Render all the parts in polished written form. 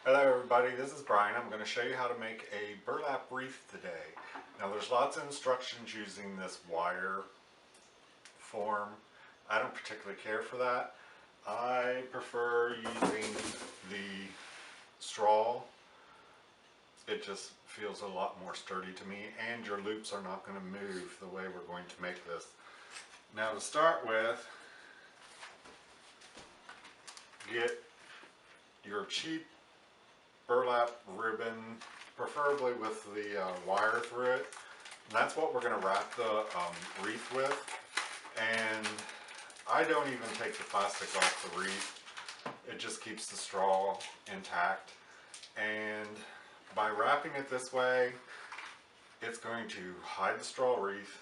Hello everybody, this is Brian. I'm going to show you how to make a burlap wreath today. Now there's lots of instructions using this wire form. I don't particularly care for that. I prefer using the straw. It just feels a lot more sturdy to me, and your loops are not going to move the way we're going to make this. Now to start with, get your cheap burlap ribbon, preferably with the wire through it. And that's what we're going to wrap the wreath with. And I don't even take the plastic off the wreath. It just keeps the straw intact. And by wrapping it this way, it's going to hide the straw wreath.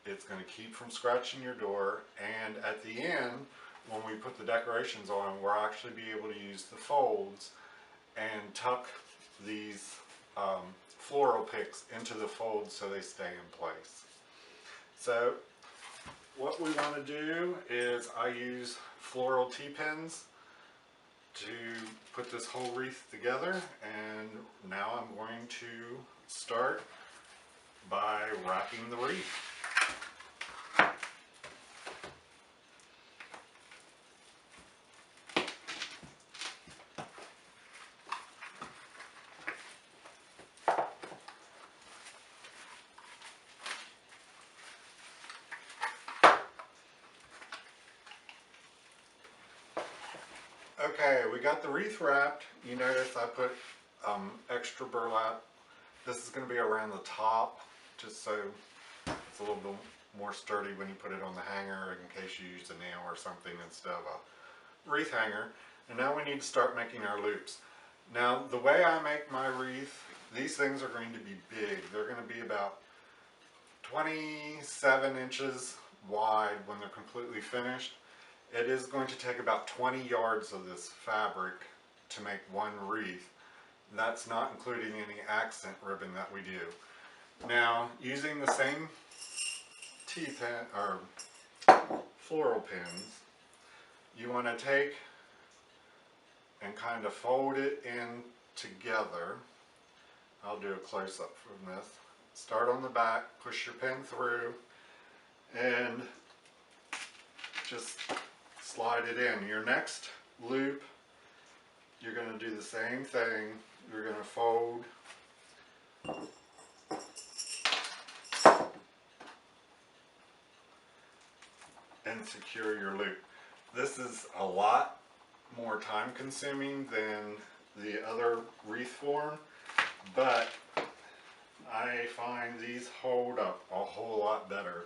It's going to keep from scratching your door. And at the end, when we put the decorations on, we'll actually be able to use the folds and tuck these floral picks into the folds so they stay in place. So what we want to do is I use floral T-pins to put this whole wreath together, and now I'm going to start by wrapping the wreath. Okay, we got the wreath wrapped. You notice I put extra burlap. This is going to be around the top, just so it's a little bit more sturdy when you put it on the hanger in case you use a nail or something instead of a wreath hanger. And now we need to start making our loops. Now the way I make my wreath, these things are going to be big. They're going to be about 27 inches wide when they're completely finished. It is going to take about 20 yards of this fabric to make one wreath. That's not including any accent ribbon that we do. Now, using the same T-pin or floral pins, you want to take and kind of fold it in together. I'll do a close-up from this. Start on the back, push your pin through, and just slide it in. Your next loop, you're going to do the same thing. You're going to fold and secure your loop. This is a lot more time consuming than the other wreath form, but I find these hold up a whole lot better,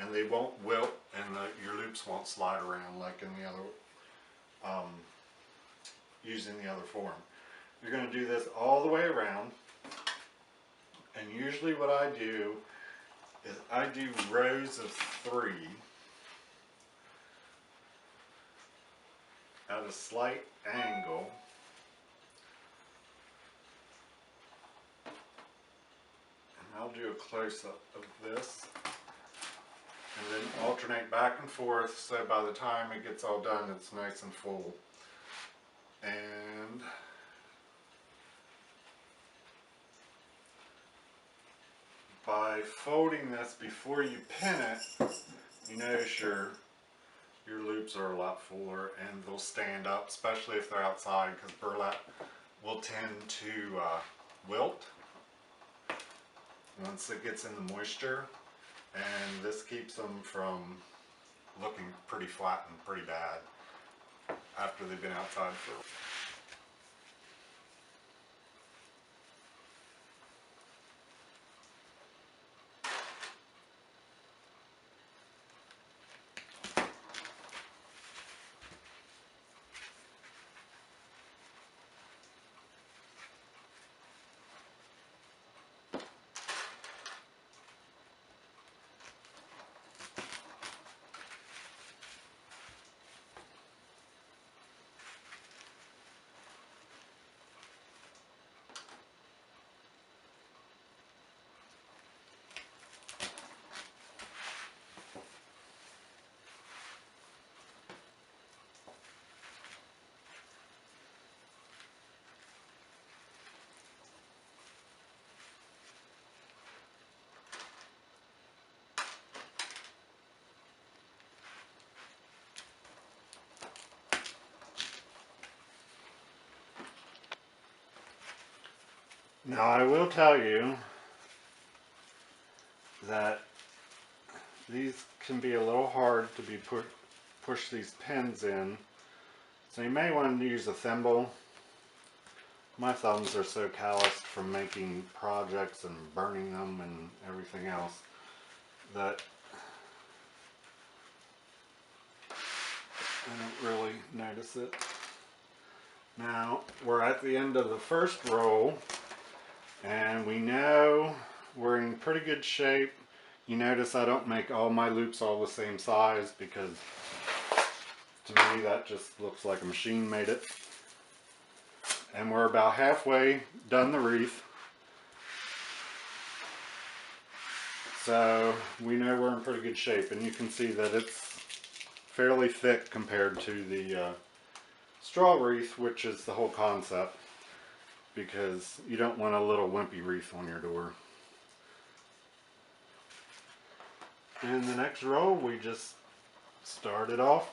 and they won't wilt, and your loops won't slide around like in the other, using the other form. You're going to do this all the way around, and usually what I do is I do rows of 3 at a slight angle. And I'll do a close-up of this, and then alternate back and forth, so by the time it gets all done it's nice and full. And by folding this before you pin it, you notice your loops are a lot fuller and they'll stand up, especially if they're outside, because burlap will tend to wilt once it gets in the moisture, and this keeps them from looking pretty flat and pretty bad after they've been outside for a while. Now I will tell you that these can be a little hard to be push these pins in, so you may want to use a thimble. My thumbs are so calloused from making projects and burning them and everything else that I don't really notice it. Now we're at the end of the first roll and we know we're in pretty good shape. You notice I don't make all my loops all the same size because to me that just looks like a machine made it. And we're about halfway done the wreath. So we know we're in pretty good shape, and you can see that it's fairly thick compared to the straw wreath, which is the whole concept, because you don't want a little wimpy wreath on your door. And the next row we just start it off,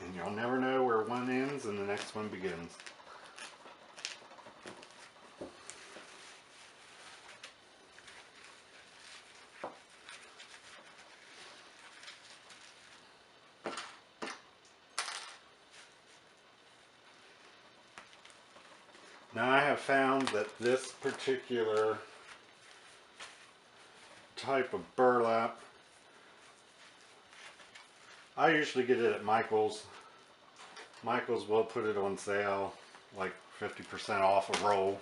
and you'll never know where one ends and the next one begins. Now I have found that this particular type of burlap, I usually get it at Michael's. Michael's will put it on sale, like 50% off a roll,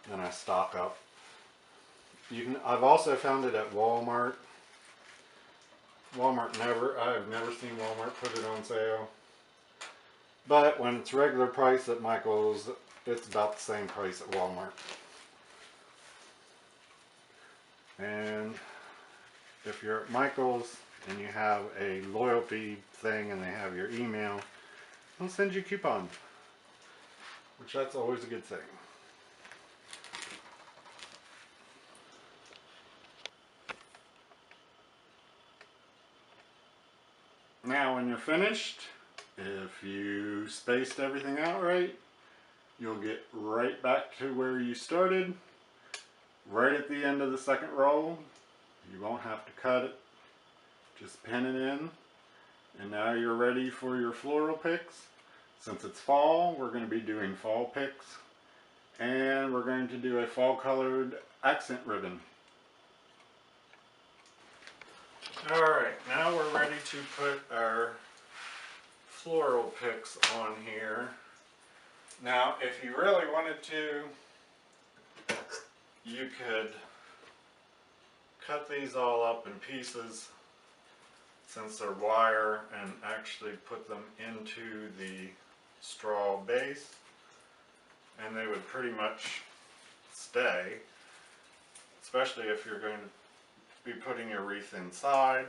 then I stock up. I've also found it at Walmart. I've never seen Walmart put it on sale. But when it's regular price at Michael's, it's about the same price at Walmart. And if you're at Michael's and you have a loyalty thing and they have your email, they'll send you a coupon, which that's always a good thing. Now when you're finished, if you spaced everything out right, you'll get right back to where you started, right at the end of the second roll. You won't have to cut it, just pin it in. And now you're ready for your floral picks. Since it's fall, we're going to be doing fall picks, and we're going to do a fall colored accent ribbon. Alright, now we're ready to put our floral picks on here. Now, if you really wanted to, you could cut these all up in pieces since they're wire and actually put them into the straw base, and they would pretty much stay, especially if you're going to be putting your wreath inside.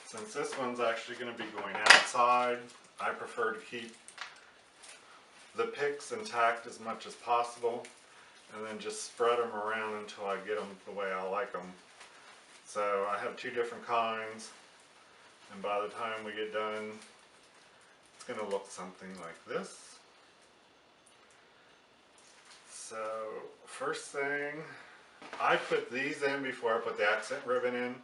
Since this one's actually going to be going outside, I prefer to keep the picks intact as much as possible and then just spread them around until I get them the way I like them. So I have two different kinds, and by the time we get done, it's going to look something like this. So first thing, I put these in before I put the accent ribbon in,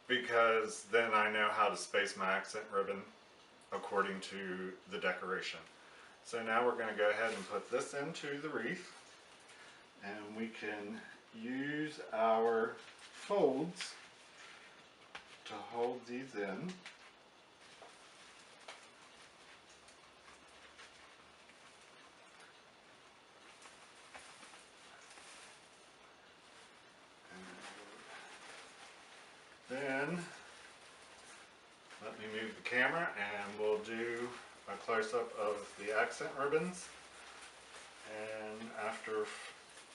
because then I know how to space my accent ribbon according to the decoration. So now we're going to go ahead and put this into the wreath, and we can use our folds to hold these in. Then let me move the camera and we'll do a close-up of the accent ribbons. And after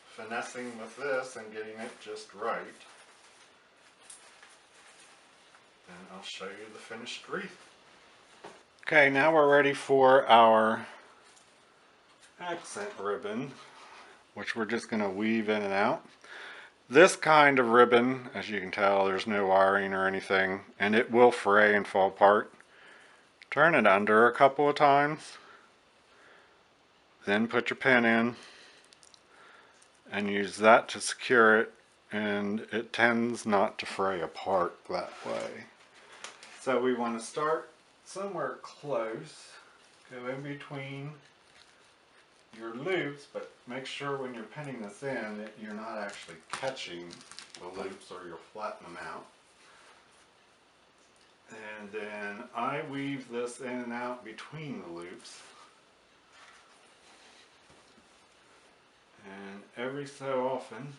finessing with this and getting it just right, then I'll show you the finished wreath. Okay, now we're ready for our accent ribbon, which we're just going to weave in and out. This kind of ribbon, as you can tell, there's no wiring or anything, and it will fray and fall apart. Turn it under a couple of times, then put your pin in, and use that to secure it, and it tends not to fray apart that way. So we want to start somewhere close, go in between your loops, but make sure when you're pinning this in that you're not actually catching the loops or you'll flatten them out. And then I weave this in and out between the loops. And every so often,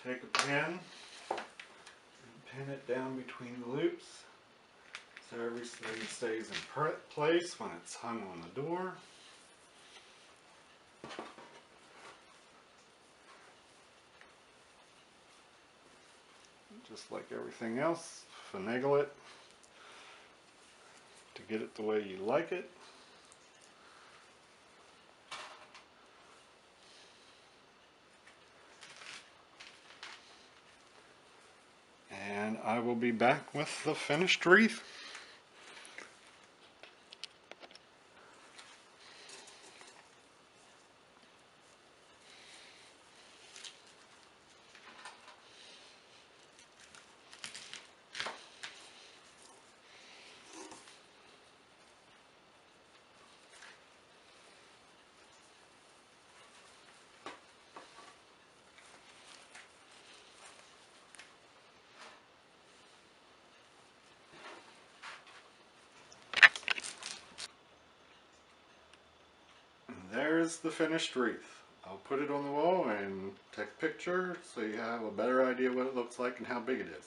take a pin and pin it down between the loops so everything stays in place when it's hung on the door. Just like everything else, finagle it to get it the way you like it. And I will be back with the finished wreath. There's the finished wreath. I'll put it on the wall and take a picture so you have a better idea what it looks like and how big it is.